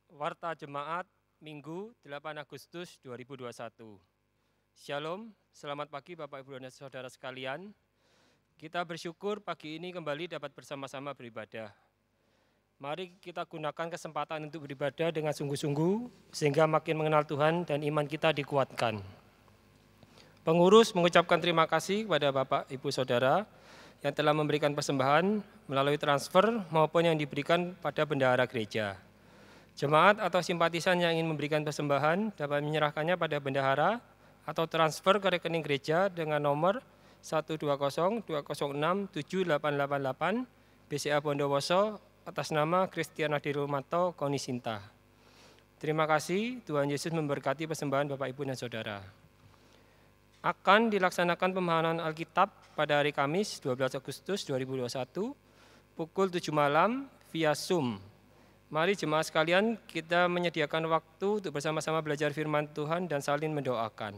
Warta Jemaat Minggu 8 Agustus 2021. Shalom, selamat pagi Bapak Ibu dan Saudara sekalian. Kita bersyukur pagi ini kembali dapat bersama-sama beribadah. Mari kita gunakan kesempatan untuk beribadah dengan sungguh-sungguh sehingga makin mengenal Tuhan dan iman kita dikuatkan. Pengurus mengucapkan terima kasih kepada Bapak Ibu Saudara yang telah memberikan persembahan melalui transfer maupun yang diberikan pada bendahara gereja. Jemaat atau simpatisan yang ingin memberikan persembahan dapat menyerahkannya pada bendahara atau transfer ke rekening gereja dengan nomor 120206788 BCA Bondowoso atas nama Kristiana Dirumanto Konisinta. Terima kasih, Tuhan Yesus memberkati persembahan Bapak Ibu dan Saudara. Akan dilaksanakan pemahaman Alkitab pada hari Kamis 12 Agustus 2021 pukul 7 malam via Zoom. Mari jemaat sekalian kita menyediakan waktu untuk bersama-sama belajar firman Tuhan dan saling mendoakan.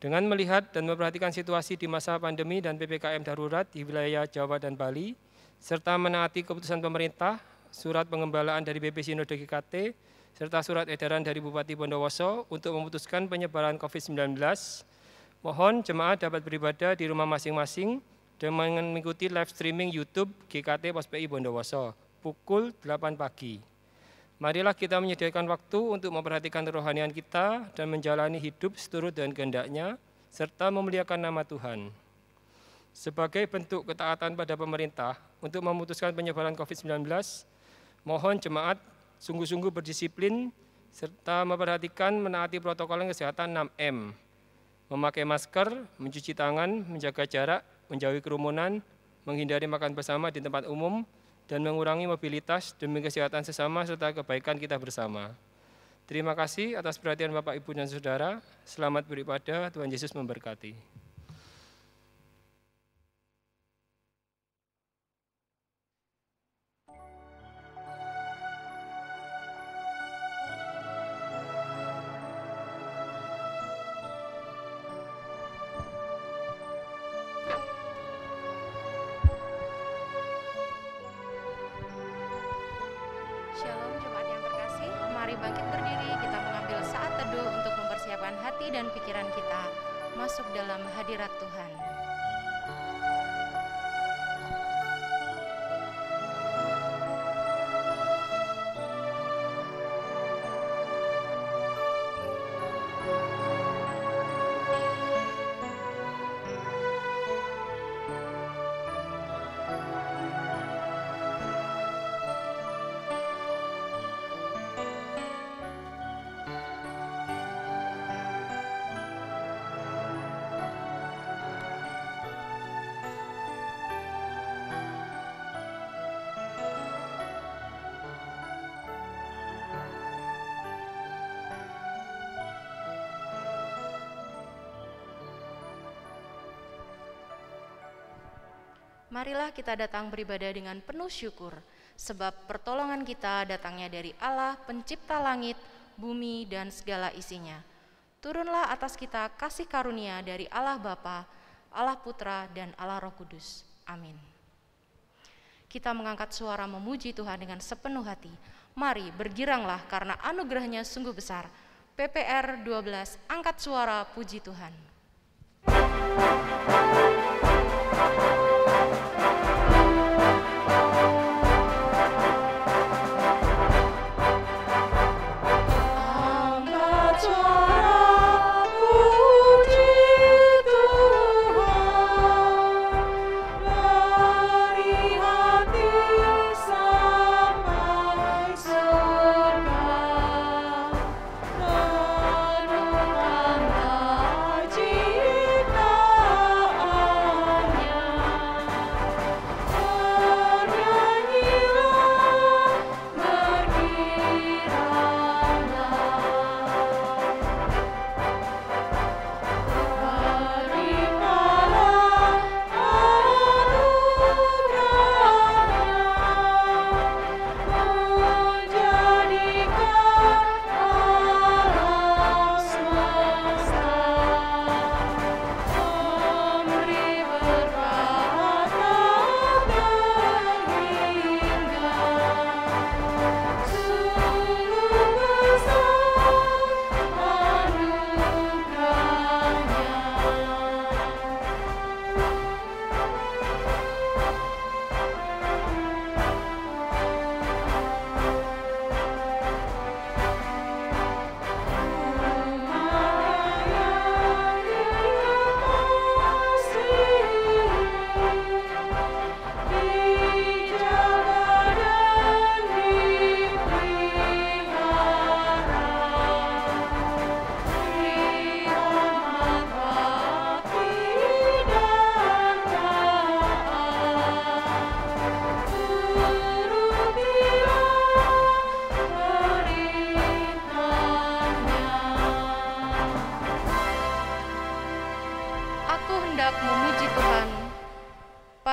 Dengan melihat dan memperhatikan situasi di masa pandemi dan PPKM darurat di wilayah Jawa dan Bali, serta menaati keputusan pemerintah, surat pengembalaan dari BP Sinode GKT, serta surat edaran dari Bupati Bondowoso untuk memutuskan penyebaran COVID-19, mohon jemaat dapat beribadah di rumah masing-masing dan mengikuti live streaming YouTube GKT POSPI Bondowoso pukul 8 pagi. Marilah kita menyediakan waktu untuk memperhatikan kerohanian kita dan menjalani hidup seturut dengan kehendak-Nya, serta memuliakan nama Tuhan. Sebagai bentuk ketaatan pada pemerintah untuk memutuskan penyebaran COVID-19, mohon jemaat sungguh-sungguh berdisiplin serta memperhatikan menaati protokol kesehatan 6M. Memakai masker, mencuci tangan, menjaga jarak, menjauhi kerumunan, menghindari makan bersama di tempat umum, dan mengurangi mobilitas demi kesehatan sesama serta kebaikan kita bersama. Terima kasih atas perhatian Bapak, Ibu, dan Saudara. Selamat beribadah, Tuhan Yesus memberkati. Shalom jemaat yang terkasih, mari bangkit berdiri, kita mengambil saat teduh untuk mempersiapkan hati dan pikiran kita masuk dalam hadirat Tuhan. Marilah kita datang beribadah dengan penuh syukur, sebab pertolongan kita datangnya dari Allah, pencipta langit, bumi, dan segala isinya. Turunlah atas kita kasih karunia dari Allah Bapa, Allah Putra, dan Allah Roh Kudus. Amin. Kita mengangkat suara memuji Tuhan dengan sepenuh hati. Mari bergiranglah karena anugerahnya sungguh besar. PPR 12, angkat suara puji Tuhan. Cipta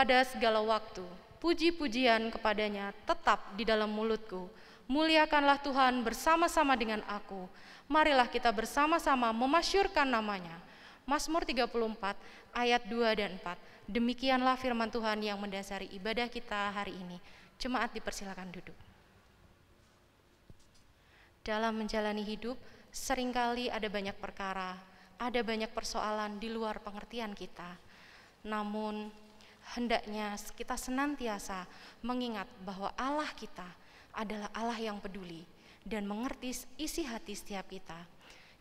pada segala waktu. Puji-pujian kepadanya tetap di dalam mulutku. Muliakanlah Tuhan bersama-sama dengan aku. Marilah kita bersama-sama memasyurkan namanya. Mazmur 34 ayat 2 dan 4. Demikianlah firman Tuhan yang mendasari ibadah kita hari ini. Jemaat dipersilakan duduk. Dalam menjalani hidup, seringkali ada banyak perkara, ada banyak persoalan di luar pengertian kita. Namun, hendaknya kita senantiasa mengingat bahwa Allah kita adalah Allah yang peduli dan mengerti isi hati setiap kita.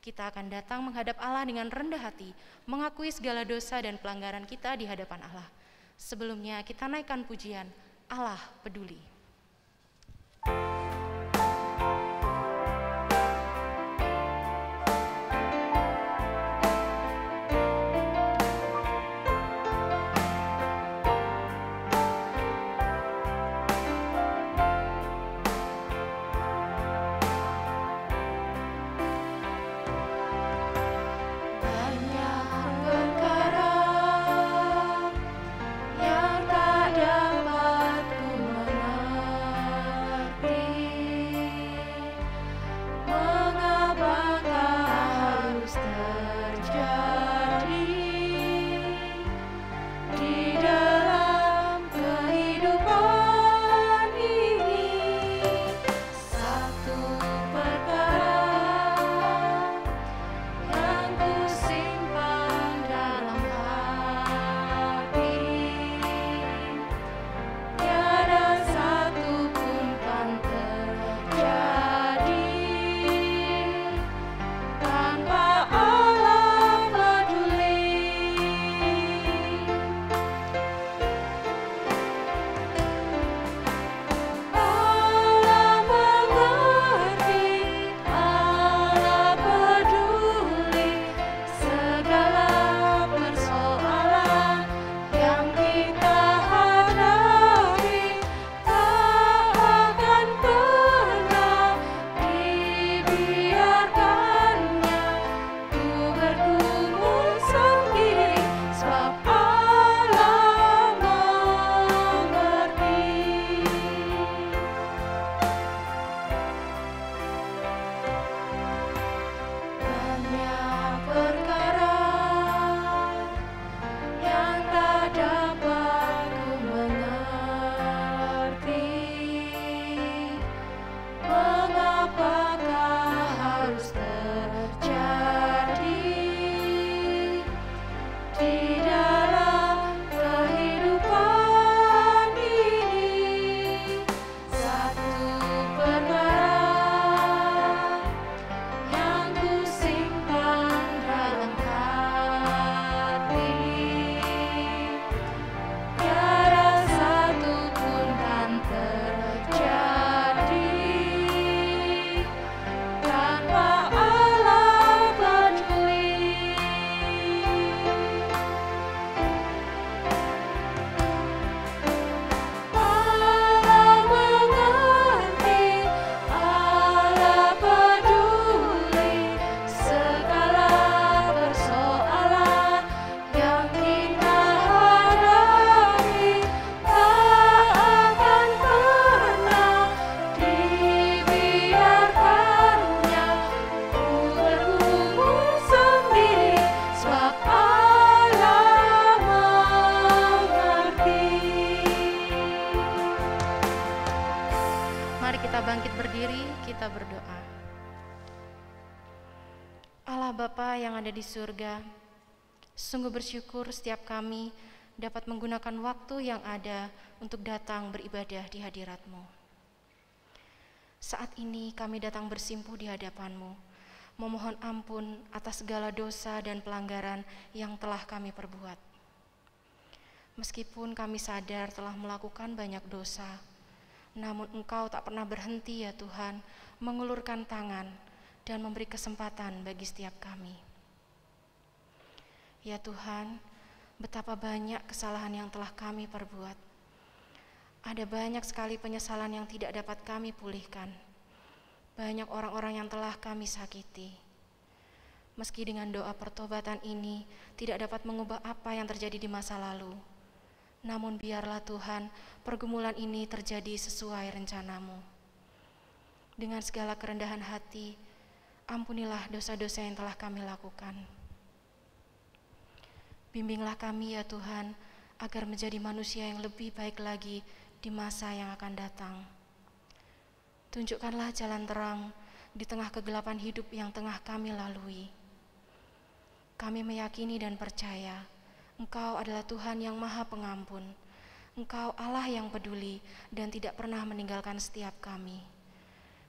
Kita akan datang menghadap Allah dengan rendah hati, mengakui segala dosa dan pelanggaran kita di hadapan Allah. Sebelumnya kita naikkan pujian, Allah peduli. Bapa yang ada di surga, sungguh bersyukur setiap kami dapat menggunakan waktu yang ada untuk datang beribadah di hadirat-Mu. Saat ini kami datang bersimpuh di hadapan-Mu, memohon ampun atas segala dosa dan pelanggaran yang telah kami perbuat. Meskipun kami sadar telah melakukan banyak dosa, namun Engkau tak pernah berhenti ya Tuhan, mengulurkan tangan dan memberi kesempatan bagi setiap kami. Ya Tuhan, betapa banyak kesalahan yang telah kami perbuat. Ada banyak sekali penyesalan yang tidak dapat kami pulihkan. Banyak orang-orang yang telah kami sakiti. Meski dengan doa pertobatan ini tidak dapat mengubah apa yang terjadi di masa lalu, Namun biarlah Tuhan, pergumulan ini terjadi sesuai rencana-Mu. Dengan segala kerendahan hati, ampunilah dosa-dosa yang telah kami lakukan. Bimbinglah kami ya Tuhan, agar menjadi manusia yang lebih baik lagi di masa yang akan datang. Tunjukkanlah jalan terang di tengah kegelapan hidup yang tengah kami lalui. Kami meyakini dan percaya Engkau adalah Tuhan yang Maha Pengampun. Engkau Allah yang peduli dan tidak pernah meninggalkan setiap kami.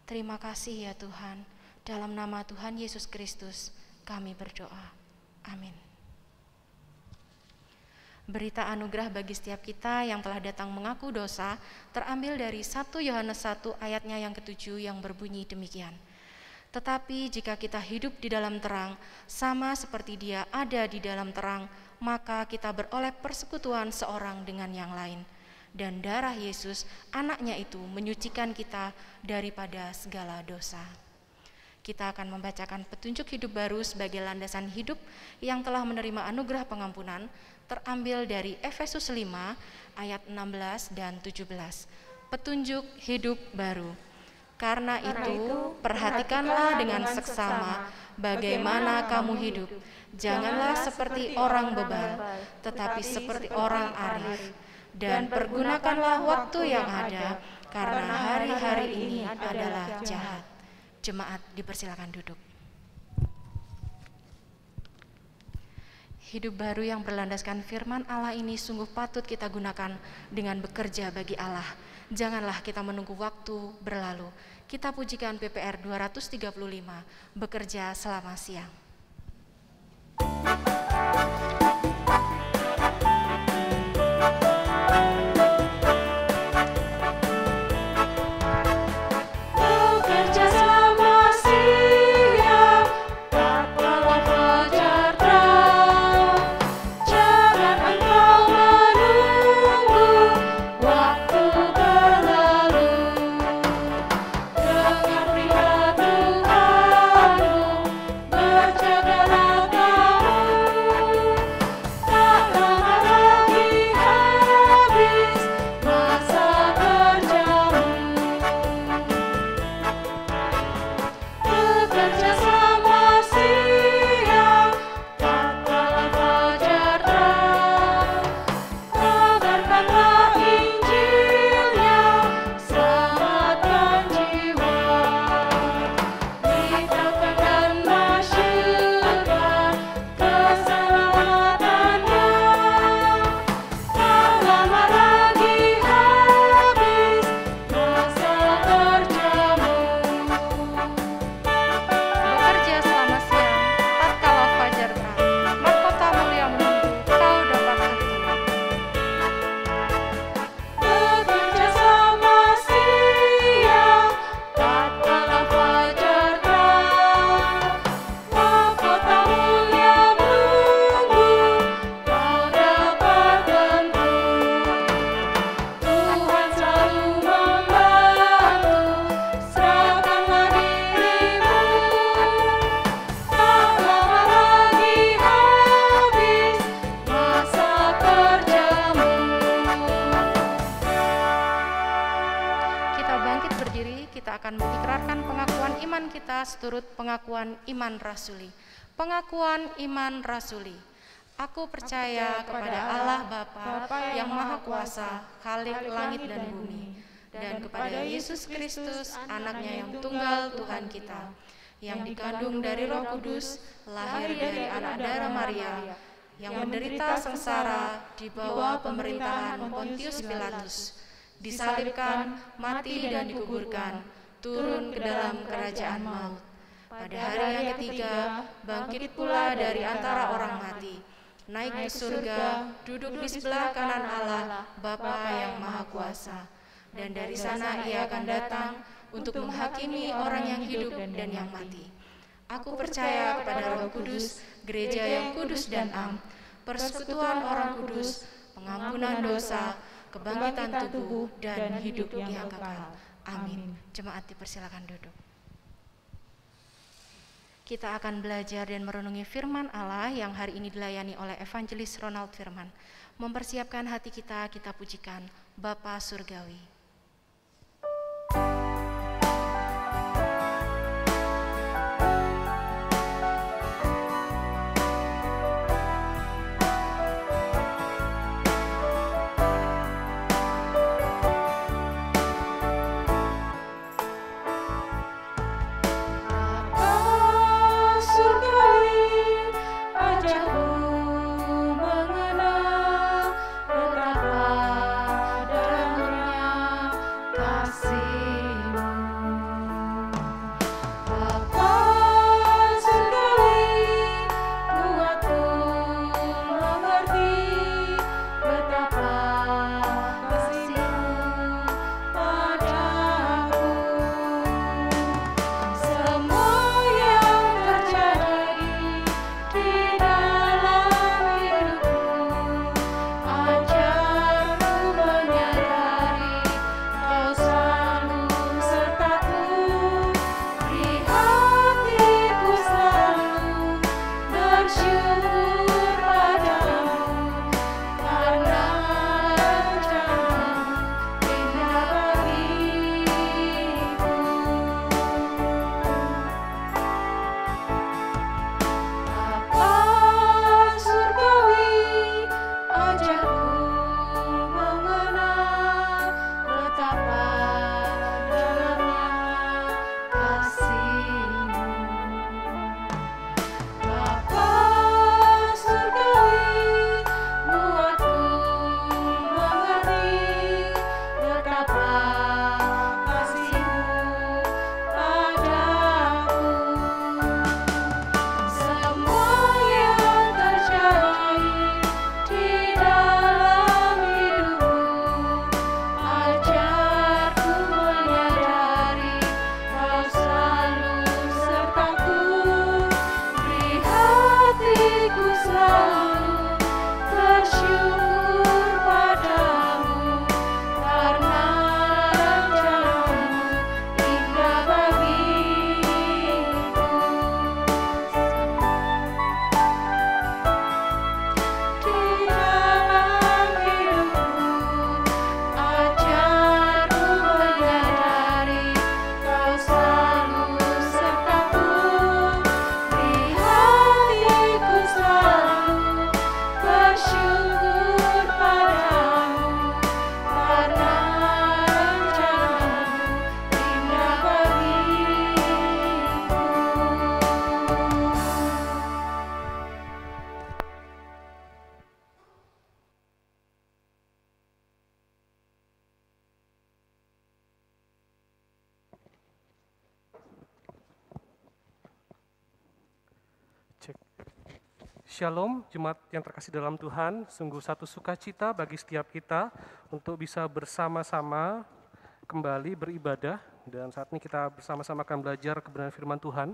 Terima kasih ya Tuhan. Dalam nama Tuhan Yesus Kristus kami berdoa. Amin. Berita anugerah bagi setiap kita yang telah datang mengaku dosa terambil dari 1 Yohanes 1 ayatnya yang ke-7 yang berbunyi demikian. Tetapi jika kita hidup di dalam terang, sama seperti Dia ada di dalam terang, maka kita beroleh persekutuan seorang dengan yang lain. Dan darah Yesus, anaknya itu menyucikan kita daripada segala dosa. Kita akan membacakan petunjuk hidup baru sebagai landasan hidup yang telah menerima anugerah pengampunan, terambil dari Efesus 5 ayat 16 dan 17. Petunjuk hidup baru. Karena itu, perhatikanlah dengan seksama bagaimana kamu hidup. Janganlah seperti orang bebal, tetapi seperti orang arif. Dan pergunakanlah waktu yang ada, karena hari-hari ini adalah jahat. Jemaat dipersilakan duduk. Hidup baru yang berlandaskan firman Allah ini sungguh patut kita gunakan dengan bekerja bagi Allah. Janganlah kita menunggu waktu berlalu. Kita pujikan PPR 235, bekerja selama siang. Seturut pengakuan iman rasuli. Pengakuan iman rasuli. Aku percaya kepada Allah Bapa yang Maha Kuasa, Khalik langit dan bumi, dan kepada Yesus Kristus, anaknya yang tunggal Tuhan kita, yang dikandung dari Roh Kudus, lahir dari anak darah Maria, yang menderita sengsara di bawah pemerintahan Pontius Pilatus, disalibkan, mati dan dikuburkan, turun ke dalam kerajaan maut. Pada hari yang ketiga, bangkit pula dari antara orang mati, naik ke surga, duduk di sebelah kanan Allah, Bapa yang Maha Kuasa. Dan dari sana Ia akan datang untuk menghakimi orang yang hidup dan yang mati. Aku percaya kepada Roh Kudus, gereja yang kudus dan am, persekutuan orang kudus, pengampunan dosa, kebangkitan tubuh, dan hidup yang kekal. Amin. Jemaat dipersilakan duduk. Kita akan belajar dan merenungi firman Allah yang hari ini dilayani oleh Evangelis Ronald Firman. Mempersiapkan hati kita, kita pujikan Bapa Surgawi. Shalom, jemaat yang terkasih dalam Tuhan, sungguh satu sukacita bagi setiap kita untuk bisa bersama-sama kembali beribadah, dan saat ini kita bersama-sama akan belajar kebenaran firman Tuhan.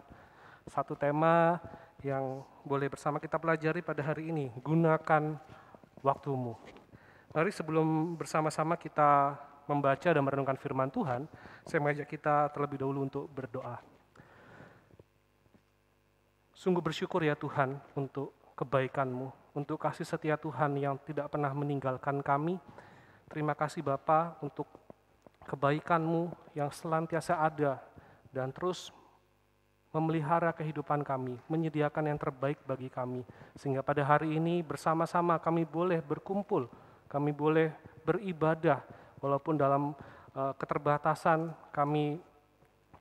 Satu tema yang boleh bersama kita pelajari pada hari ini, gunakan waktumu. Mari sebelum bersama-sama kita membaca dan merenungkan firman Tuhan, saya mengajak kita terlebih dahulu untuk berdoa. Sungguh bersyukur ya Tuhan untuk kebaikan-Mu, untuk kasih setia Tuhan yang tidak pernah meninggalkan kami. Terima kasih Bapa untuk kebaikan-Mu yang senantiasa ada dan terus memelihara kehidupan kami, menyediakan yang terbaik bagi kami. Sehingga pada hari ini bersama-sama kami boleh berkumpul, kami boleh beribadah, walaupun dalam keterbatasan kami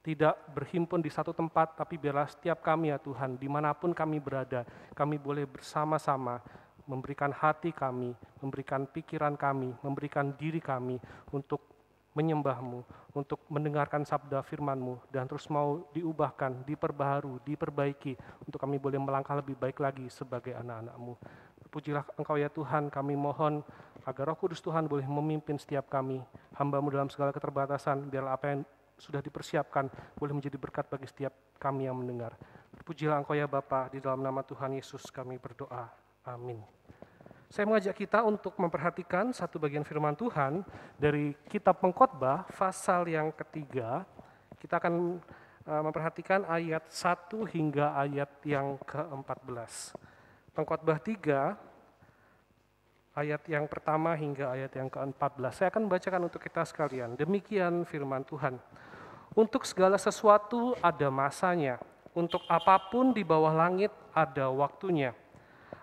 tidak berhimpun di satu tempat, tapi biarlah setiap kami ya Tuhan, dimanapun kami berada, kami boleh bersama-sama memberikan hati kami, memberikan pikiran kami, memberikan diri kami untuk menyembah-Mu, untuk mendengarkan sabda firman-Mu, dan terus mau diubahkan, diperbaharui, diperbaiki, untuk kami boleh melangkah lebih baik lagi sebagai anak-anak-Mu. Pujilah Engkau ya Tuhan, kami mohon agar Roh Kudus Tuhan boleh memimpin setiap kami, hamba-Mu dalam segala keterbatasan, biarlah apa yang sudah dipersiapkan boleh menjadi berkat bagi setiap kami yang mendengar. Pujilah Engkau ya Bapa, di dalam nama Tuhan Yesus kami berdoa. Amin. Saya mengajak kita untuk memperhatikan satu bagian firman Tuhan dari kitab Pengkhotbah pasal yang ketiga. Kita akan memperhatikan ayat 1 hingga ayat yang ke-14. Pengkhotbah 3 ayat yang pertama hingga ayat yang ke-14. Saya akan bacakan untuk kita sekalian. Demikian firman Tuhan. Untuk segala sesuatu ada masanya, untuk apapun di bawah langit ada waktunya.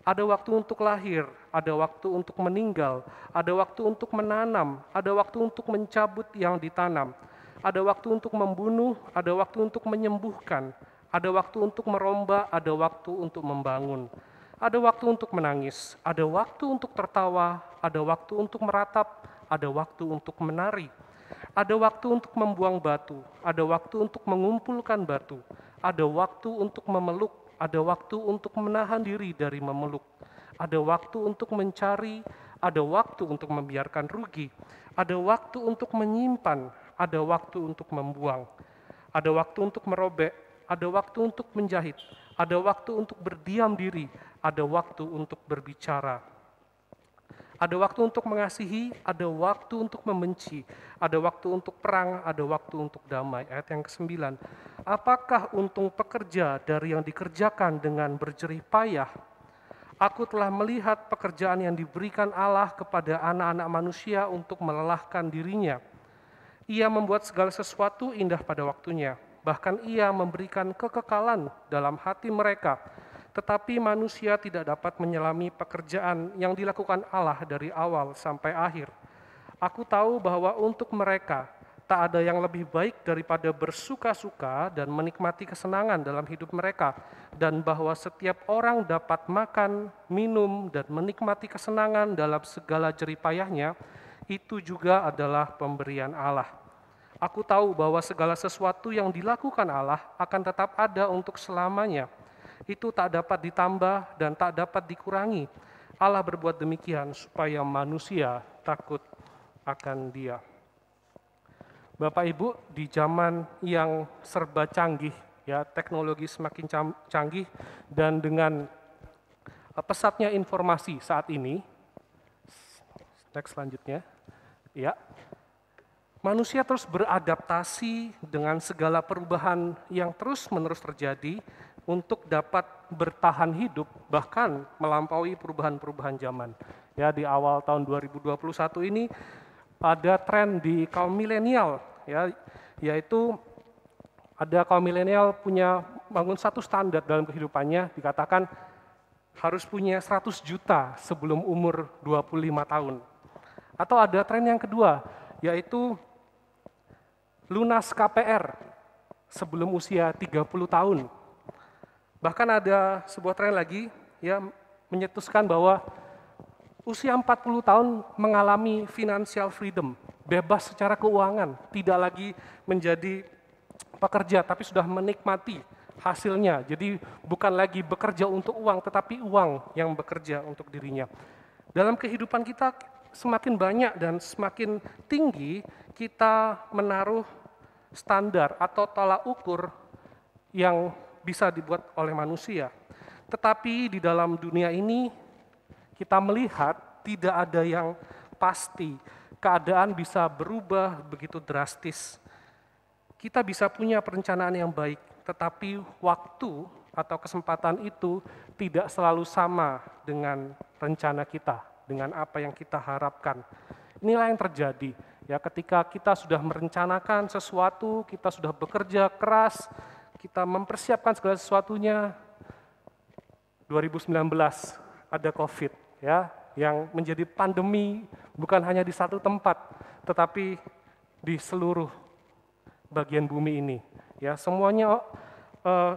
Ada waktu untuk lahir, ada waktu untuk meninggal, ada waktu untuk menanam, ada waktu untuk mencabut yang ditanam, ada waktu untuk membunuh, ada waktu untuk menyembuhkan, ada waktu untuk merombak, ada waktu untuk membangun, ada waktu untuk menangis, ada waktu untuk tertawa, ada waktu untuk meratap, ada waktu untuk menari, ada waktu untuk membuang batu, ada waktu untuk mengumpulkan batu, ada waktu untuk memeluk, ada waktu untuk menahan diri dari memeluk, ada waktu untuk mencari, ada waktu untuk membiarkan rugi, ada waktu untuk menyimpan, ada waktu untuk membuang, ada waktu untuk merobek, ada waktu untuk menjahit, ada waktu untuk berdiam diri, ada waktu untuk berbicara. Ada waktu untuk mengasihi, ada waktu untuk membenci, ada waktu untuk perang, ada waktu untuk damai. Ayat yang ke-9. Apakah untung pekerja dari yang dikerjakan dengan berjerih payah? Aku telah melihat pekerjaan yang diberikan Allah kepada anak-anak manusia untuk melelahkan dirinya. Ia membuat segala sesuatu indah pada waktunya. Bahkan ia memberikan kekekalan dalam hati mereka. Tetapi manusia tidak dapat menyelami pekerjaan yang dilakukan Allah dari awal sampai akhir. Aku tahu bahwa untuk mereka tak ada yang lebih baik daripada bersuka-suka dan menikmati kesenangan dalam hidup mereka, dan bahwa setiap orang dapat makan, minum, dan menikmati kesenangan dalam segala jerih payahnya, itu juga adalah pemberian Allah. Aku tahu bahwa segala sesuatu yang dilakukan Allah akan tetap ada untuk selamanya. Itu tak dapat ditambah dan tak dapat dikurangi. Allah berbuat demikian supaya manusia takut akan Dia. Bapak Ibu, di zaman yang serba canggih, ya teknologi semakin canggih, dan dengan pesatnya informasi saat ini, next selanjutnya, ya, manusia terus beradaptasi dengan segala perubahan yang terus-menerus terjadi untuk dapat bertahan hidup, bahkan melampaui perubahan-perubahan zaman. Ya, di awal tahun 2021 ini ada tren di kaum milenial, ya, yaitu ada kaum milenial punya bangun satu standar dalam kehidupannya, dikatakan harus punya 100 juta sebelum umur 25 tahun. Atau ada tren yang kedua, yaitu lunas KPR sebelum usia 30 tahun. Bahkan ada sebuah tren lagi, ya, menyetuskan bahwa usia 40 tahun mengalami financial freedom, bebas secara keuangan, tidak lagi menjadi pekerja, tapi sudah menikmati hasilnya. Jadi bukan lagi bekerja untuk uang, tetapi uang yang bekerja untuk dirinya. Dalam kehidupan kita semakin banyak dan semakin tinggi kita menaruh standar atau tolak ukur yang bisa dibuat oleh manusia. Tetapi di dalam dunia ini kita melihat tidak ada yang pasti. Keadaan bisa berubah begitu drastis. Kita bisa punya perencanaan yang baik, tetapi waktu atau kesempatan itu tidak selalu sama dengan rencana kita, dengan apa yang kita harapkan. Inilah yang terjadi. Ya, ketika kita sudah merencanakan sesuatu, kita sudah bekerja keras, kita mempersiapkan segala sesuatunya. 2019 ada COVID, ya, yang menjadi pandemi bukan hanya di satu tempat, tetapi di seluruh bagian bumi ini. Ya, semuanya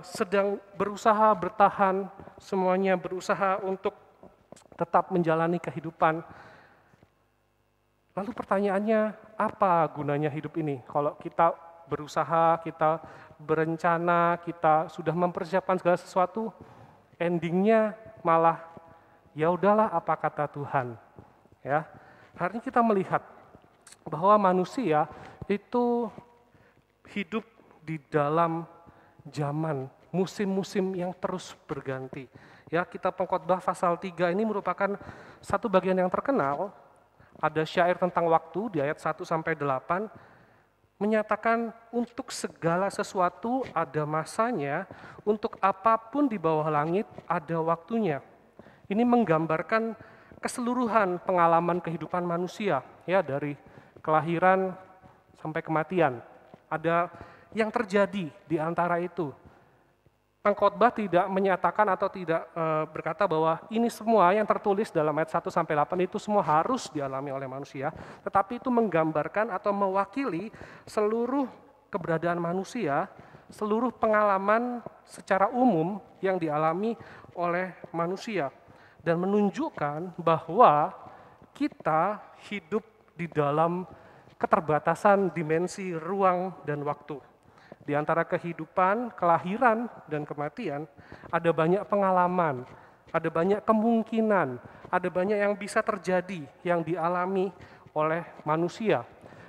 sedang berusaha bertahan, semuanya berusaha untuk tetap menjalani kehidupan. Lalu pertanyaannya, apa gunanya hidup ini? Kalau kita berusaha, kita berencana, kita sudah mempersiapkan segala sesuatu, endingnya malah ya udahlah apa kata Tuhan. Ya, hari ini kita melihat bahwa manusia itu hidup di dalam zaman musim-musim yang terus berganti. Ya, kitab Pengkhotbah pasal 3 ini merupakan satu bagian yang terkenal. Ada syair tentang waktu di ayat 1 sampai 8 menyatakan untuk segala sesuatu ada masanya, untuk apapun di bawah langit ada waktunya. Ini menggambarkan keseluruhan pengalaman kehidupan manusia, ya, dari kelahiran sampai kematian. Ada yang terjadi di antara itu. Pengkhotbah tidak menyatakan atau tidak berkata bahwa ini semua yang tertulis dalam ayat 1 sampai 8 itu semua harus dialami oleh manusia, tetapi itu menggambarkan atau mewakili seluruh keberadaan manusia, seluruh pengalaman secara umum yang dialami oleh manusia, dan menunjukkan bahwa kita hidup di dalam keterbatasan dimensi ruang dan waktu. Di antara kehidupan, kelahiran, dan kematian, ada banyak pengalaman, ada banyak kemungkinan, ada banyak yang bisa terjadi, yang dialami oleh manusia.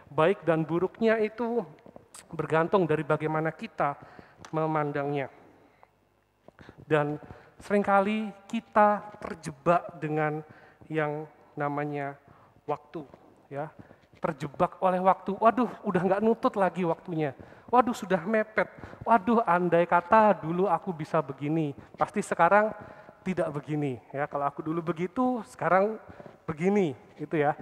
Baik dan buruknya itu bergantung dari bagaimana kita memandangnya. Dan seringkali kita terjebak dengan yang namanya waktu, ya. Terjebak oleh waktu. Waduh, udah nggak nutut lagi waktunya. Waduh, sudah mepet. Waduh, andai kata dulu aku bisa begini, pasti sekarang tidak begini. Ya, kalau aku dulu begitu, sekarang begini, gitu ya.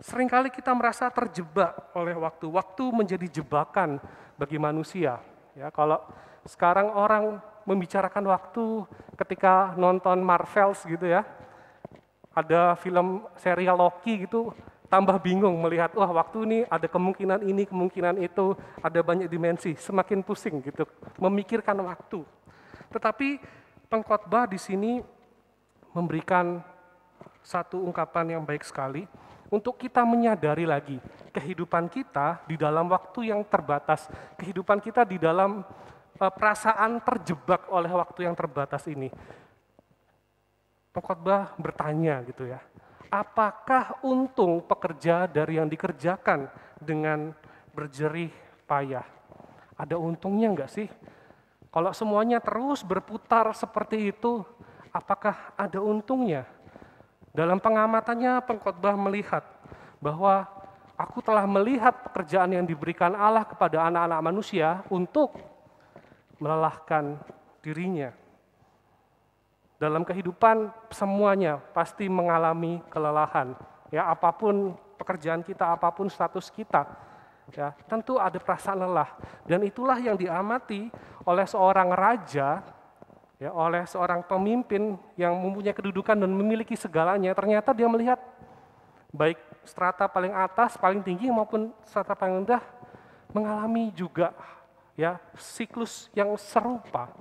Seringkali kita merasa terjebak oleh waktu. Waktu menjadi jebakan bagi manusia. Ya, kalau sekarang orang membicarakan waktu ketika nonton Marvels gitu ya, ada film serial Loki gitu, tambah bingung melihat, wah waktu ini ada kemungkinan ini, kemungkinan itu, ada banyak dimensi, semakin pusing gitu, memikirkan waktu. Tetapi pengkhotbah di sini memberikan satu ungkapan yang baik sekali untuk kita menyadari lagi kehidupan kita di dalam waktu yang terbatas, kehidupan kita di dalam perasaan terjebak oleh waktu yang terbatas ini. Pengkhotbah bertanya gitu ya, apakah untung pekerja dari yang dikerjakan dengan berjerih payah? Ada untungnya enggak sih? Kalau semuanya terus berputar seperti itu, apakah ada untungnya? Dalam pengamatannya, pengkhotbah melihat bahwa aku telah melihat pekerjaan yang diberikan Allah kepada anak-anak manusia untuk melelahkan dirinya. Dalam kehidupan semuanya pasti mengalami kelelahan. Ya, apapun pekerjaan kita, apapun status kita, ya, tentu ada perasaan lelah. Dan itulah yang diamati oleh seorang raja, ya, oleh seorang pemimpin yang mempunyai kedudukan dan memiliki segalanya. Ternyata dia melihat baik strata paling atas, paling tinggi maupun strata paling rendah mengalami juga, ya, siklus yang serupa.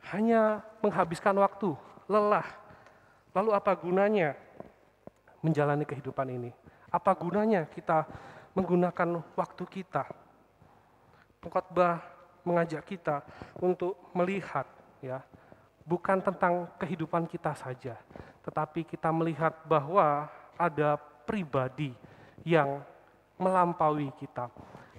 Hanya menghabiskan waktu, lelah. Lalu apa gunanya menjalani kehidupan ini? Apa gunanya kita menggunakan waktu kita? Pengkhotbah mengajak kita untuk melihat, ya, bukan tentang kehidupan kita saja, tetapi kita melihat bahwa ada pribadi yang melampaui kita.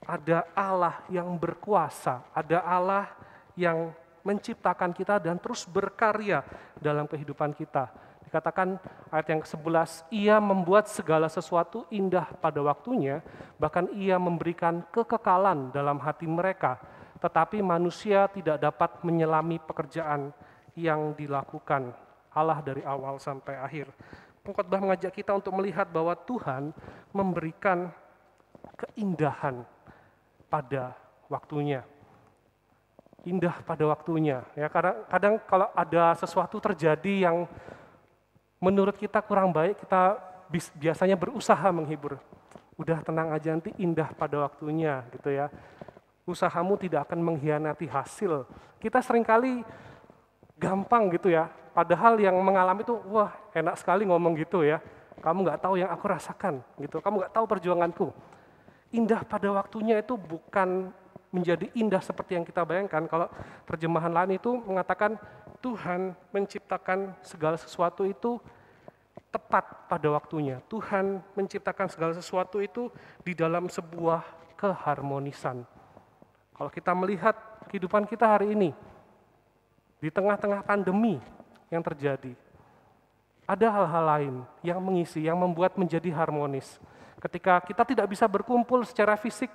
Ada Allah yang berkuasa, ada Allah yang menciptakan kita dan terus berkarya dalam kehidupan kita. Dikatakan ayat yang ke-11, ia membuat segala sesuatu indah pada waktunya, bahkan ia memberikan kekekalan dalam hati mereka, tetapi manusia tidak dapat menyelami pekerjaan yang dilakukan Allah dari awal sampai akhir. Pengkhotbah mengajak kita untuk melihat bahwa Tuhan memberikan keindahan pada waktunya. Indah pada waktunya. Ya, kadang kalau ada sesuatu terjadi yang menurut kita kurang baik, kita biasanya berusaha menghibur. Udah tenang aja, nanti indah pada waktunya gitu ya. Usahamu tidak akan mengkhianati hasil. Kita seringkali gampang gitu ya. Padahal yang mengalami itu, wah enak sekali ngomong gitu ya. Kamu nggak tahu yang aku rasakan gitu. Kamu nggak tahu perjuanganku. Indah pada waktunya itu bukan menjadi indah seperti yang kita bayangkan. Kalau terjemahan lain itu mengatakan Tuhan menciptakan segala sesuatu itu tepat pada waktunya. Tuhan menciptakan segala sesuatu itu di dalam sebuah keharmonisan. Kalau kita melihat kehidupan kita hari ini, di tengah-tengah pandemi yang terjadi, ada hal-hal lain yang mengisi, yang membuat menjadi harmonis. Ketika kita tidak bisa berkumpul secara fisik,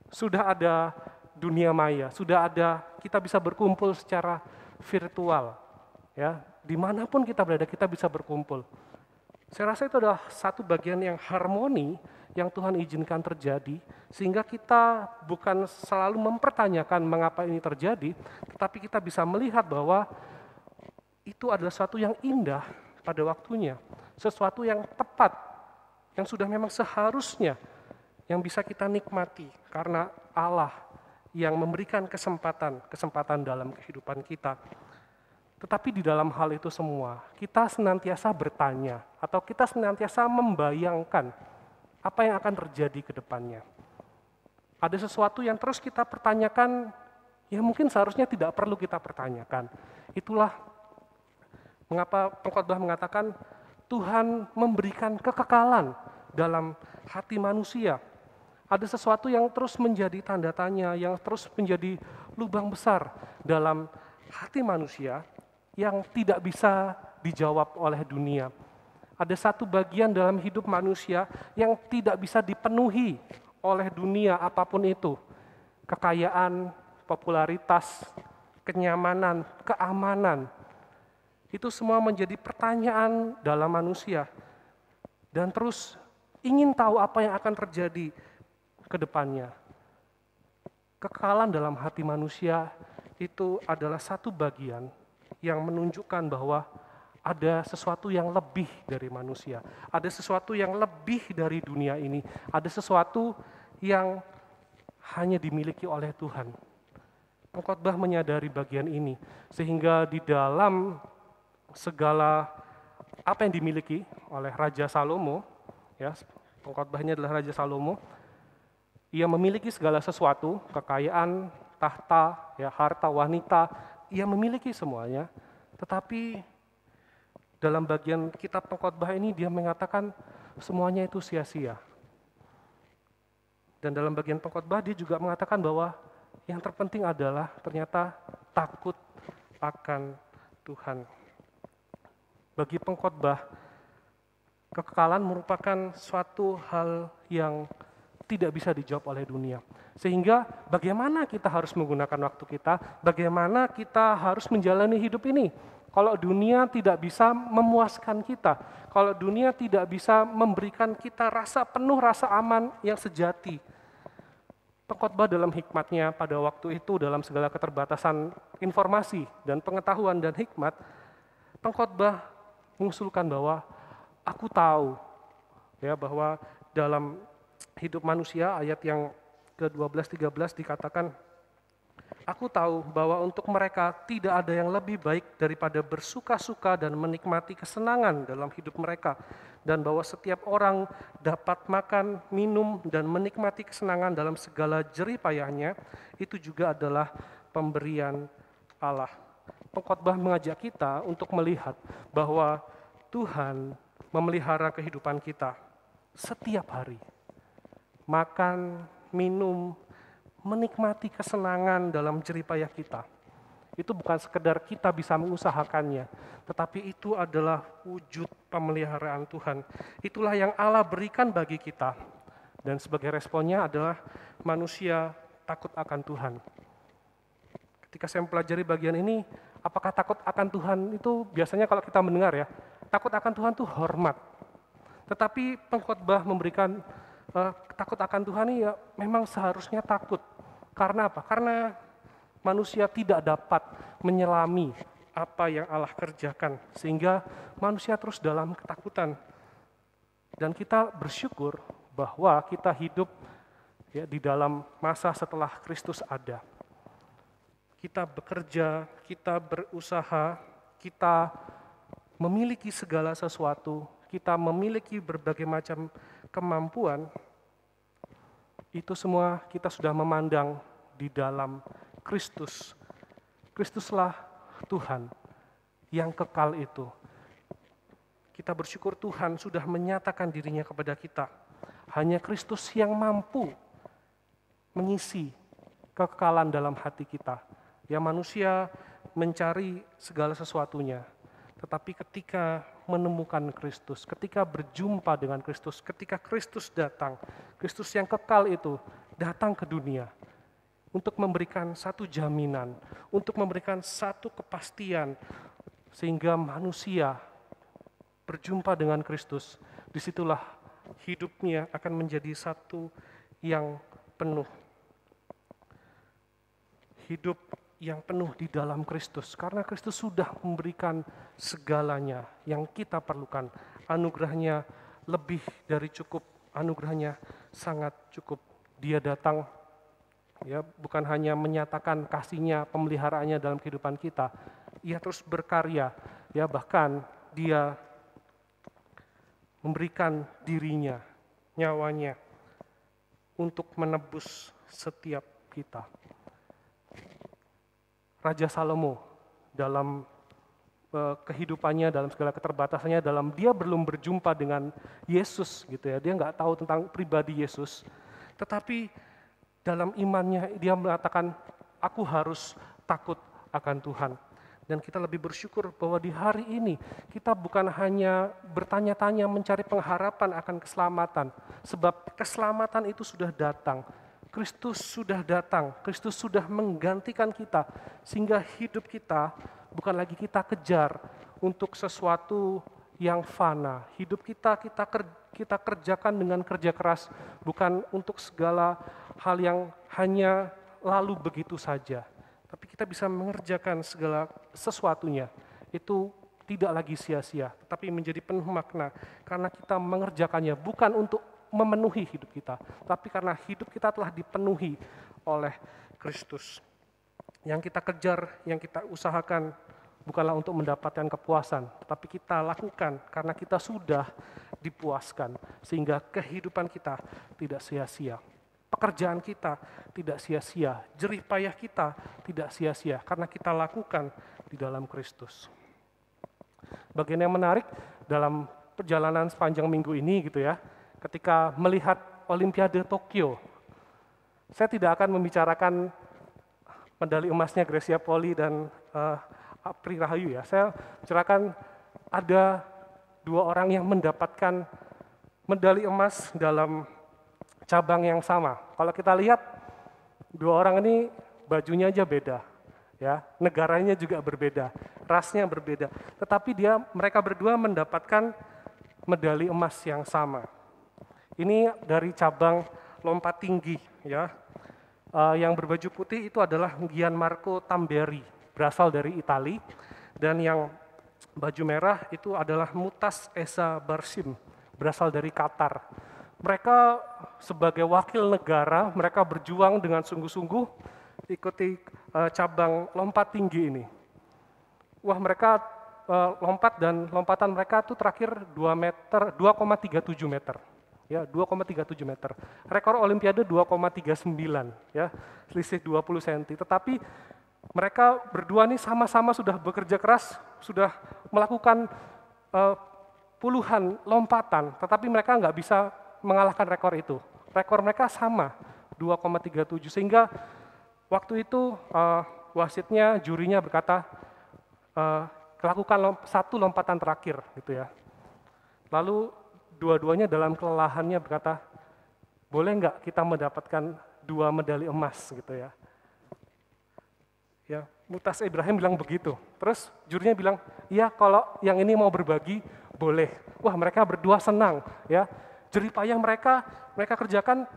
sudah ada dunia maya, sudah ada kita bisa berkumpul secara virtual, ya, dimanapun kita berada kita bisa berkumpul. Saya rasa itu adalah satu bagian yang harmoni yang Tuhan izinkan terjadi, sehingga kita bukan selalu mempertanyakan mengapa ini terjadi, tetapi kita bisa melihat bahwa itu adalah sesuatu yang indah pada waktunya, sesuatu yang tepat, yang sudah memang seharusnya, yang bisa kita nikmati, karena Allah yang memberikan kesempatan dalam kehidupan kita. Tetapi di dalam hal itu semua, kita senantiasa bertanya, atau kita senantiasa membayangkan apa yang akan terjadi ke depannya. Ada sesuatu yang terus kita pertanyakan, ya mungkin seharusnya tidak perlu kita pertanyakan. Itulah mengapa pengkhotbah mengatakan, Tuhan memberikan kekekalan dalam hati manusia. Ada sesuatu yang terus menjadi tanda tanya, yang terus menjadi lubang besar dalam hati manusia, yang tidak bisa dijawab oleh dunia. Ada satu bagian dalam hidup manusia yang tidak bisa dipenuhi oleh dunia apapun itu. Kekayaan, popularitas, kenyamanan, keamanan. Itu semua menjadi pertanyaan dalam manusia. Dan terus ingin tahu apa yang akan terjadi ke depannya. Kekekalan dalam hati manusia itu adalah satu bagian yang menunjukkan bahwa ada sesuatu yang lebih dari manusia, ada sesuatu yang lebih dari dunia ini, ada sesuatu yang hanya dimiliki oleh Tuhan. Pengkhotbah menyadari bagian ini, sehingga di dalam segala apa yang dimiliki oleh Raja Salomo, ya, pengkhotbahnya adalah Raja Salomo, ia memiliki segala sesuatu, kekayaan, tahta, ya, harta, wanita, ia memiliki semuanya, tetapi dalam bagian kitab pengkhotbah ini dia mengatakan semuanya itu sia-sia. Dan dalam bagian pengkhotbah dia juga mengatakan bahwa yang terpenting adalah ternyata takut akan Tuhan. Bagi pengkhotbah, kekekalan merupakan suatu hal yang tidak bisa dijawab oleh dunia. Sehingga bagaimana kita harus menggunakan waktu kita, bagaimana kita harus menjalani hidup ini. Kalau dunia tidak bisa memuaskan kita, kalau dunia tidak bisa memberikan kita rasa penuh, rasa aman yang sejati. Pengkhotbah dalam hikmatnya pada waktu itu, dalam segala keterbatasan informasi dan pengetahuan dan hikmat, pengkhotbah mengusulkan bahwa aku tahu ya bahwa dalam hidup manusia, ayat yang ke-12-13 dikatakan, aku tahu bahwa untuk mereka tidak ada yang lebih baik daripada bersuka-suka dan menikmati kesenangan dalam hidup mereka, dan bahwa setiap orang dapat makan, minum, dan menikmati kesenangan dalam segala jerih payahnya, itu juga adalah pemberian Allah. Pengkhotbah mengajak kita untuk melihat bahwa Tuhan memelihara kehidupan kita setiap hari. Makan, minum, menikmati kesenangan dalam jerih payah kita. Itu bukan sekedar kita bisa mengusahakannya, tetapi itu adalah wujud pemeliharaan Tuhan. Itulah yang Allah berikan bagi kita. Dan sebagai responnya adalah manusia takut akan Tuhan. Ketika saya mempelajari bagian ini, apakah takut akan Tuhan itu biasanya kalau kita mendengar ya, takut akan Tuhan itu hormat. Tetapi pengkhotbah memberikan takut akan Tuhan ini ya memang seharusnya takut. Karena apa? Karena manusia tidak dapat menyelami apa yang Allah kerjakan, sehingga manusia terus dalam ketakutan. Dan kita bersyukur bahwa kita hidup ya di dalam masa setelah Kristus ada. Kita bekerja, kita berusaha, kita memiliki segala sesuatu, kita memiliki berbagai macam kemampuan. Itu semua kita sudah memandang di dalam Kristus. Kristuslah Tuhan yang kekal itu. Kita bersyukur Tuhan sudah menyatakan dirinya kepada kita. Hanya Kristus yang mampu mengisi kekekalan dalam hati kita. Ya, manusia mencari segala sesuatunya. Tetapi ketika menemukan Kristus, ketika berjumpa dengan Kristus, ketika Kristus datang, Kristus yang kekal itu datang ke dunia untuk memberikan satu jaminan, untuk memberikan satu kepastian, sehingga manusia berjumpa dengan Kristus, disitulah hidupnya akan menjadi satu yang penuh. Hidup yang penuh di dalam Kristus, karena Kristus sudah memberikan segalanya yang kita perlukan. Anugerahnya lebih dari cukup, anugerahnya sangat cukup. Dia datang, ya, bukan hanya menyatakan kasih-Nya, pemeliharaannya dalam kehidupan kita. Ia terus berkarya, ya, bahkan Dia memberikan dirinya, nyawanya, untuk menebus setiap kita. Raja Salomo dalam kehidupannya, dalam segala keterbatasannya, dalam dia belum berjumpa dengan Yesus gitu ya, dia nggak tahu tentang pribadi Yesus, tetapi dalam imannya dia mengatakan, aku harus takut akan Tuhan. Dan kita lebih bersyukur bahwa di hari ini kita bukan hanya bertanya-tanya mencari pengharapan akan keselamatan, sebab keselamatan itu sudah datang. Kristus sudah datang, Kristus sudah menggantikan kita, sehingga hidup kita bukan lagi kita kejar untuk sesuatu yang fana. Hidup kita kerjakan dengan kerja keras, bukan untuk segala hal yang hanya lalu begitu saja. Tapi kita bisa mengerjakan segala sesuatunya, itu tidak lagi sia-sia, tetapi menjadi penuh makna, karena kita mengerjakannya bukan untuk memenuhi hidup kita, tapi karena hidup kita telah dipenuhi oleh Kristus. Yang kita kejar, yang kita usahakan, bukanlah untuk mendapatkan kepuasan, tetapi kita lakukan karena kita sudah dipuaskan, sehingga kehidupan kita tidak sia-sia. Pekerjaan kita tidak sia-sia, jerih payah kita tidak sia-sia, karena kita lakukan di dalam Kristus. Bagian yang menarik dalam perjalanan sepanjang minggu ini gitu ya, ketika melihat Olimpiade Tokyo, saya tidak akan membicarakan medali emasnya Grecia Poli dan Apri Rahayu ya, saya bicarakan ada dua orang yang mendapatkan medali emas dalam cabang yang sama. Kalau kita lihat, dua orang ini bajunya aja beda, ya, negaranya juga berbeda, rasnya berbeda. Tetapi mereka berdua mendapatkan medali emas yang sama. Ini dari cabang lompat tinggi, ya. Yang berbaju putih itu adalah Gianmarco Tamberi, berasal dari Italia, dan yang baju merah itu adalah Mutas Esa Barsim, berasal dari Qatar. Mereka sebagai wakil negara, mereka berjuang dengan sungguh-sungguh ikuti cabang lompat tinggi ini. Wah, mereka lompat, dan lompatan mereka itu terakhir 2,37 meter. Ya, 2,37 meter. Rekor Olimpiade 2,39, ya, selisih 20 cm. Tetapi mereka berdua ini sama-sama sudah bekerja keras, sudah melakukan puluhan lompatan, tetapi mereka nggak bisa mengalahkan rekor itu. Rekor mereka sama, 2,37, sehingga waktu itu wasitnya, jurinya berkata, lakukan satu lompatan terakhir, gitu ya. Lalu dua-duanya dalam kelelahannya berkata, boleh nggak kita mendapatkan 2 medali emas, gitu ya. Ya, Mutas Ibrahim bilang begitu. Terus jurinya bilang, iya kalau yang ini mau berbagi, boleh. Wah, mereka berdua senang, ya. Jerih payah mereka kerjakan,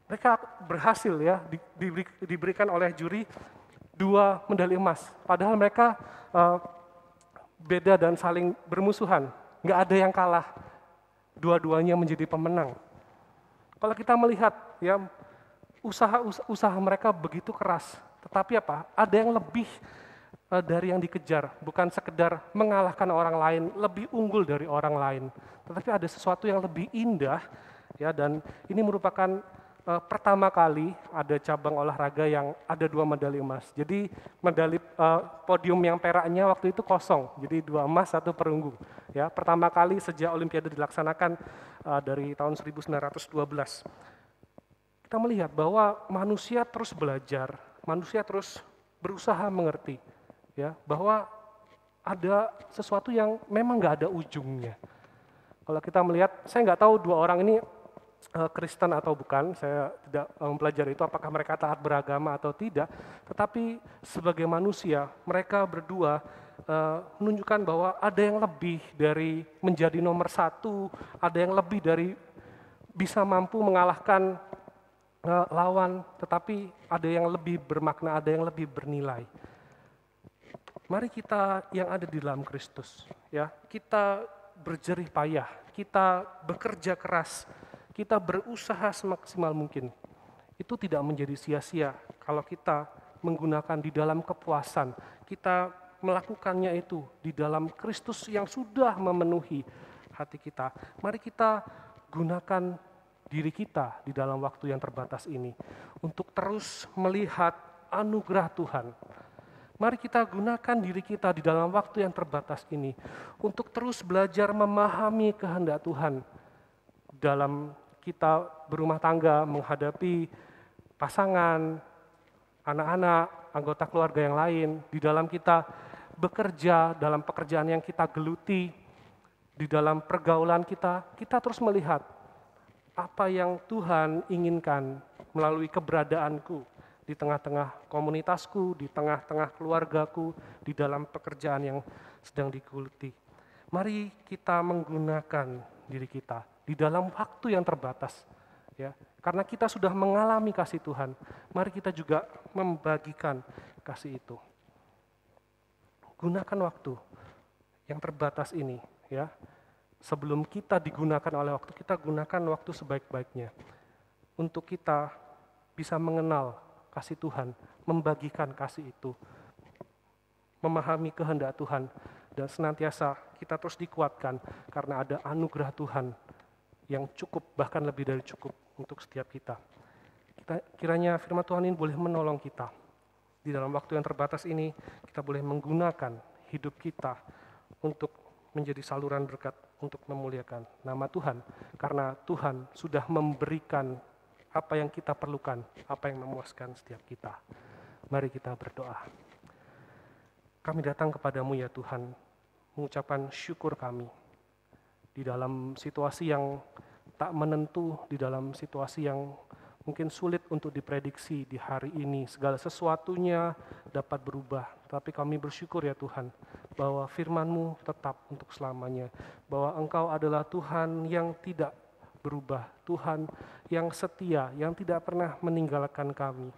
mereka berhasil ya, diberikan oleh juri 2 medali emas. Padahal mereka beda dan saling bermusuhan, nggak ada yang kalah, dua-duanya menjadi pemenang. Kalau kita melihat ya, usaha mereka begitu keras, tetapi apa? Ada yang lebih dari yang dikejar, bukan sekedar mengalahkan orang lain, lebih unggul dari orang lain, tetapi ada sesuatu yang lebih indah, ya. Dan ini merupakan pertama kali ada cabang olahraga yang ada 2 medali emas. Jadi medali podium yang peraknya waktu itu kosong, jadi 2 emas 1 perunggu. Ya, pertama kali sejak Olimpiade dilaksanakan dari tahun 1912. Kita melihat bahwa manusia terus belajar, manusia terus berusaha mengerti, ya, bahwa ada sesuatu yang memang nggak ada ujungnya. Kalau kita melihat, saya nggak tahu 2 orang ini Kristen atau bukan, saya tidak mempelajari itu apakah mereka taat beragama atau tidak, tetapi sebagai manusia, mereka berdua menunjukkan bahwa ada yang lebih dari menjadi nomor satu, ada yang lebih dari bisa mampu mengalahkan lawan, tetapi ada yang lebih bermakna, ada yang lebih bernilai. Mari kita yang ada di dalam Kristus, ya, kita berjerih payah, kita bekerja keras, kita berusaha semaksimal mungkin. Itu tidak menjadi sia-sia kalau kita menggunakan di dalam kepuasan, kita melakukannya itu di dalam Kristus yang sudah memenuhi hati kita. Mari kita gunakan diri kita di dalam waktu yang terbatas ini untuk terus melihat anugerah Tuhan. Mari kita gunakan diri kita di dalam waktu yang terbatas ini untuk terus belajar memahami kehendak Tuhan dalam kita berumah tangga, menghadapi pasangan, anak-anak, anggota keluarga yang lain, di dalam kita bekerja, dalam pekerjaan yang kita geluti, di dalam pergaulan kita terus melihat apa yang Tuhan inginkan melalui keberadaanku di tengah-tengah komunitasku, di tengah-tengah keluargaku, di dalam pekerjaan yang sedang digeluti. Mari kita menggunakan diri kita di dalam waktu yang terbatas, ya. Karena kita sudah mengalami kasih Tuhan, mari kita juga membagikan kasih itu. Gunakan waktu yang terbatas ini, ya. Sebelum kita digunakan oleh waktu, kita gunakan waktu sebaik-baiknya untuk kita bisa mengenal kasih Tuhan, membagikan kasih itu, memahami kehendak Tuhan, dan senantiasa kita terus dikuatkan karena ada anugerah Tuhan yang cukup, bahkan lebih dari cukup untuk setiap kita. Kiranya firman Tuhan ini boleh menolong kita. Di dalam waktu yang terbatas ini, kita boleh menggunakan hidup kita untuk menjadi saluran berkat untuk memuliakan nama Tuhan. Karena Tuhan sudah memberikan apa yang kita perlukan, apa yang memuaskan setiap kita. Mari kita berdoa. Kami datang kepadamu ya Tuhan, mengucapkan syukur kami. Di dalam situasi yang tak menentu, di dalam situasi yang mungkin sulit untuk diprediksi di hari ini, segala sesuatunya dapat berubah. Tapi kami bersyukur ya Tuhan, bahwa firman-Mu tetap untuk selamanya. Bahwa Engkau adalah Tuhan yang tidak berubah, Tuhan yang setia, yang tidak pernah meninggalkan kami.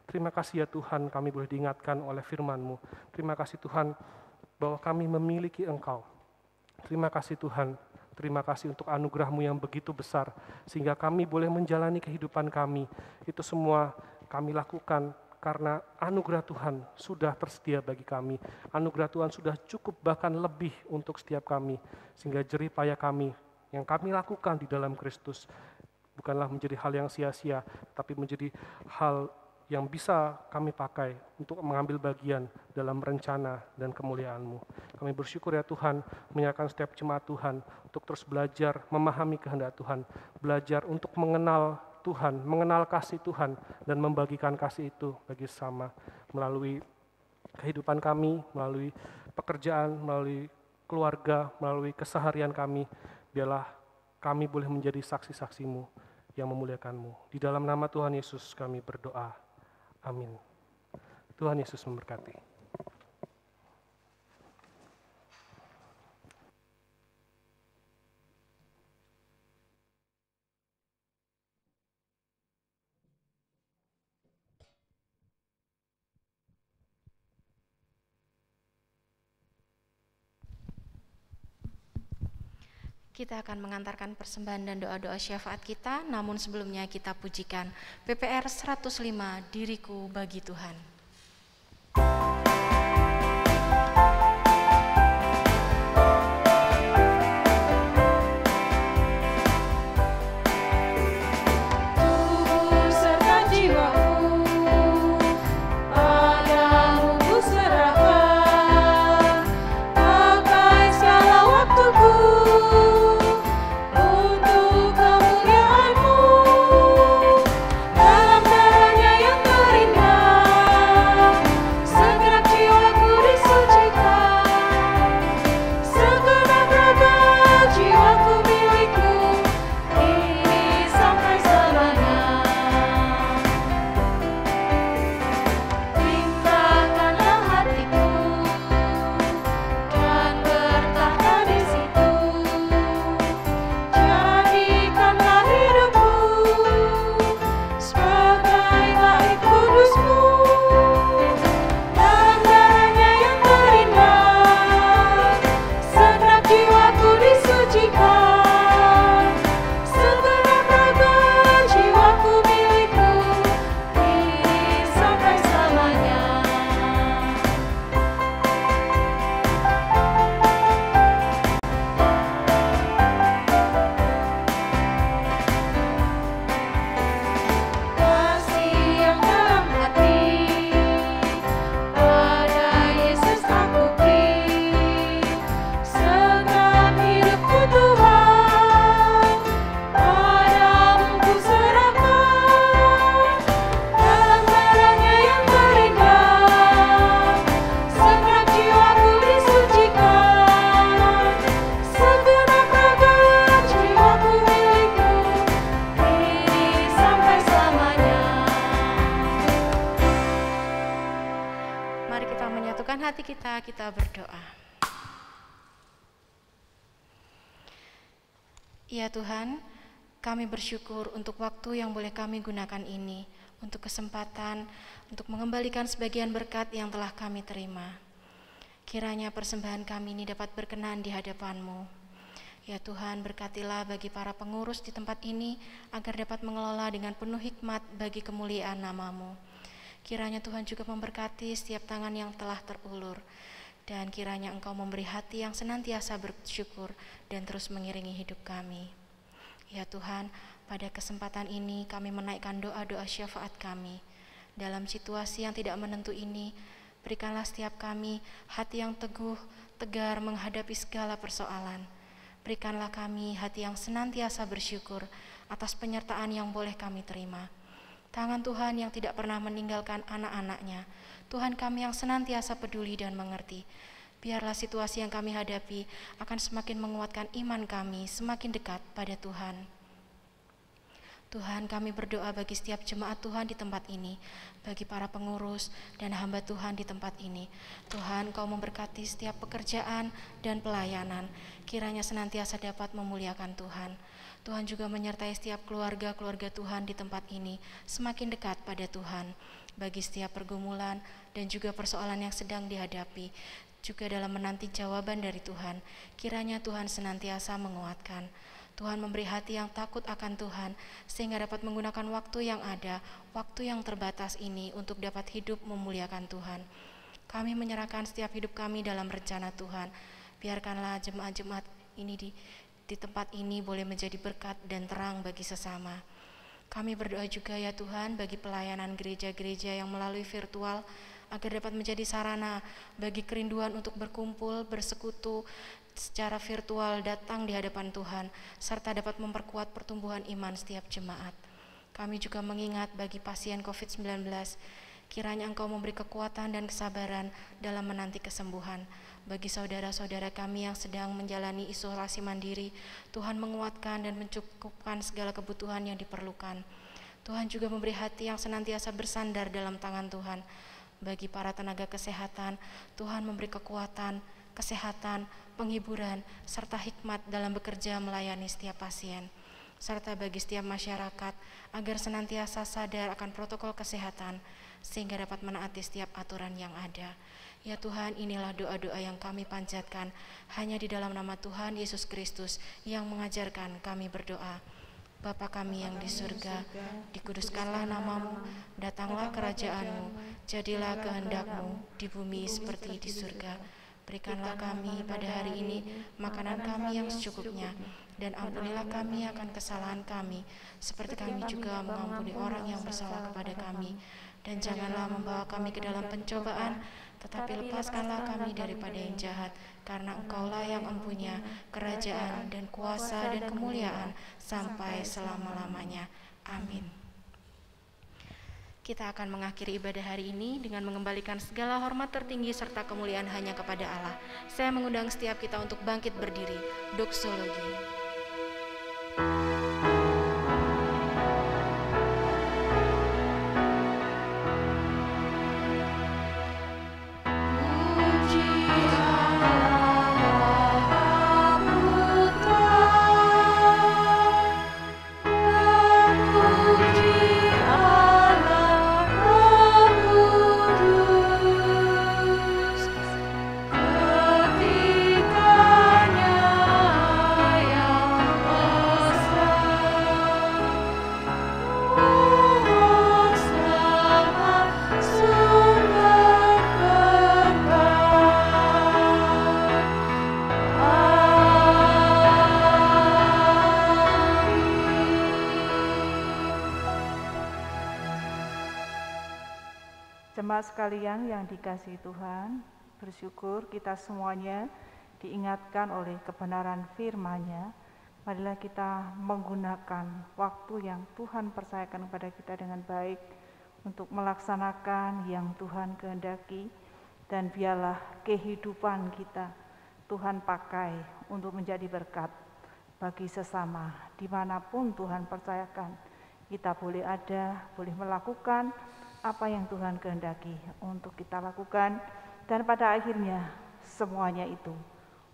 Terima kasih ya Tuhan, kami boleh diingatkan oleh firman-Mu. Terima kasih Tuhan, bahwa kami memiliki Engkau. Terima kasih Tuhan, terima kasih untuk anugerah-Mu yang begitu besar, sehingga kami boleh menjalani kehidupan kami. Itu semua kami lakukan karena anugerah Tuhan sudah tersedia bagi kami. Anugerah Tuhan sudah cukup, bahkan lebih untuk setiap kami, sehingga jerih payah kami yang kami lakukan di dalam Kristus bukanlah menjadi hal yang sia-sia, tapi menjadi hal yang bisa kami pakai untuk mengambil bagian dalam rencana dan kemuliaan-Mu. Kami bersyukur ya Tuhan, menyerahkan setiap jemaat Tuhan untuk terus belajar memahami kehendak Tuhan, belajar untuk mengenal Tuhan, mengenal kasih Tuhan, dan membagikan kasih itu bagi sesama melalui kehidupan kami, melalui pekerjaan, melalui keluarga, melalui keseharian kami. Biarlah kami boleh menjadi saksi-saksi-Mu yang memuliakan-Mu. Di dalam nama Tuhan Yesus kami berdoa. Amin. Tuhan Yesus memberkati. Kita akan mengantarkan persembahan dan doa-doa syafaat kita, namun sebelumnya kita pujikan PPR 105, Diriku Bagi Tuhan. Segera menyatukan hati kita, kita berdoa. Ya Tuhan, kami bersyukur untuk waktu yang boleh kami gunakan ini, untuk kesempatan, untuk mengembalikan sebagian berkat yang telah kami terima. Kiranya persembahan kami ini dapat berkenan di hadapan-Mu. Ya Tuhan, berkatilah bagi para pengurus di tempat ini, agar dapat mengelola dengan penuh hikmat bagi kemuliaan nama-Mu. Kiranya Tuhan juga memberkati setiap tangan yang telah terulur, dan kiranya Engkau memberi hati yang senantiasa bersyukur dan terus mengiringi hidup kami. Ya Tuhan, pada kesempatan ini kami menaikkan doa-doa syafaat kami. Dalam situasi yang tidak menentu ini, berikanlah setiap kami hati yang teguh, tegar menghadapi segala persoalan. Berikanlah kami hati yang senantiasa bersyukur atas penyertaan yang boleh kami terima. Tangan Tuhan yang tidak pernah meninggalkan anak-anak-Nya, Tuhan kami yang senantiasa peduli dan mengerti. Biarlah situasi yang kami hadapi akan semakin menguatkan iman kami semakin dekat pada Tuhan. Tuhan, kami berdoa bagi setiap jemaat Tuhan di tempat ini, bagi para pengurus dan hamba Tuhan di tempat ini. Tuhan, Kau memberkati setiap pekerjaan dan pelayanan, kiranya senantiasa dapat memuliakan Tuhan. Tuhan juga menyertai setiap keluarga-keluarga Tuhan di tempat ini semakin dekat pada Tuhan, bagi setiap pergumulan dan juga persoalan yang sedang dihadapi, juga dalam menanti jawaban dari Tuhan. Kiranya Tuhan senantiasa menguatkan. Tuhan memberi hati yang takut akan Tuhan, sehingga dapat menggunakan waktu yang ada, waktu yang terbatas ini untuk dapat hidup memuliakan Tuhan. Kami menyerahkan setiap hidup kami dalam rencana Tuhan. Biarkanlah jemaat-jemaat ini di tempat ini boleh menjadi berkat dan terang bagi sesama. Kami berdoa juga ya Tuhan bagi pelayanan gereja-gereja yang melalui virtual, agar dapat menjadi sarana bagi kerinduan untuk berkumpul, bersekutu secara virtual, datang di hadapan Tuhan, serta dapat memperkuat pertumbuhan iman setiap jemaat. Kami juga mengingat bagi pasien COVID-19, kiranya Engkau memberi kekuatan dan kesabaran dalam menanti kesembuhan. Bagi saudara-saudara kami yang sedang menjalani isolasi mandiri, Tuhan menguatkan dan mencukupkan segala kebutuhan yang diperlukan. Tuhan juga memberi hati yang senantiasa bersandar dalam tangan Tuhan. Bagi para tenaga kesehatan, Tuhan memberi kekuatan, kesehatan, penghiburan, serta hikmat dalam bekerja melayani setiap pasien. Serta bagi setiap masyarakat, agar senantiasa sadar akan protokol kesehatan, sehingga dapat menaati setiap aturan yang ada. Ya Tuhan, inilah doa-doa yang kami panjatkan, hanya di dalam nama Tuhan Yesus Kristus yang mengajarkan kami berdoa. Bapa kami yang di surga, dikuduskanlah namamu, datanglah kerajaan-Mu, jadilah kehendak-Mu di bumi seperti di surga. Berikanlah kami pada hari ini makanan kami yang secukupnya, dan ampunilah kami akan kesalahan kami, seperti kami juga mengampuni orang yang bersalah kepada kami. Dan janganlah membawa kami ke dalam pencobaan, tetapi lepaskanlah kami daripada yang jahat, karena Engkaulah yang mempunyai kerajaan dan kuasa dan kemuliaan sampai selama-lamanya. Amin. Kita akan mengakhiri ibadah hari ini dengan mengembalikan segala hormat tertinggi serta kemuliaan hanya kepada Allah. Saya mengundang setiap kita untuk bangkit berdiri. Doksologi. Jemaat sekalian yang dikasihi Tuhan, bersyukur kita semuanya diingatkan oleh kebenaran firman-Nya. Marilah kita menggunakan waktu yang Tuhan percayakan kepada kita dengan baik untuk melaksanakan yang Tuhan kehendaki, dan biarlah kehidupan kita Tuhan pakai untuk menjadi berkat bagi sesama. Dimanapun Tuhan percayakan, kita boleh ada, boleh melakukan apa yang Tuhan kehendaki untuk kita lakukan, Dan pada akhirnya semuanya itu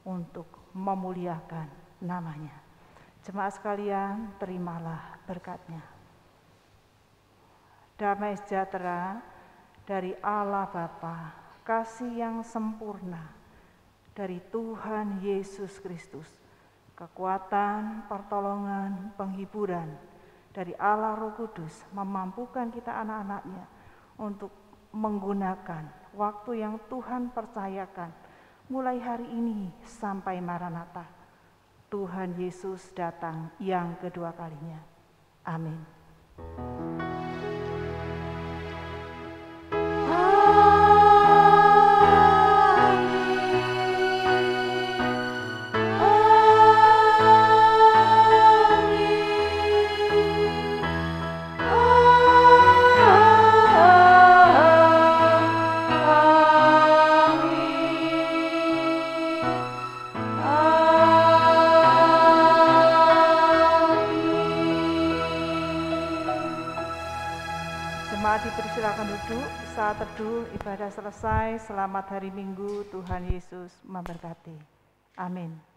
untuk memuliakan namanya. Jemaat sekalian, terimalah berkat-Nya. Damai sejahtera dari Allah Bapa, kasih yang sempurna dari Tuhan Yesus Kristus, kekuatan, pertolongan, penghiburan dari Allah Roh Kudus memampukan kita anak-anak-Nya untuk menggunakan waktu yang Tuhan percayakan mulai hari ini sampai Maranatha. Tuhan Yesus datang yang kedua kalinya. Amin. Dipersilakan duduk, saat teduh ibadah selesai. Selamat hari Minggu, Tuhan Yesus memberkati. Amin.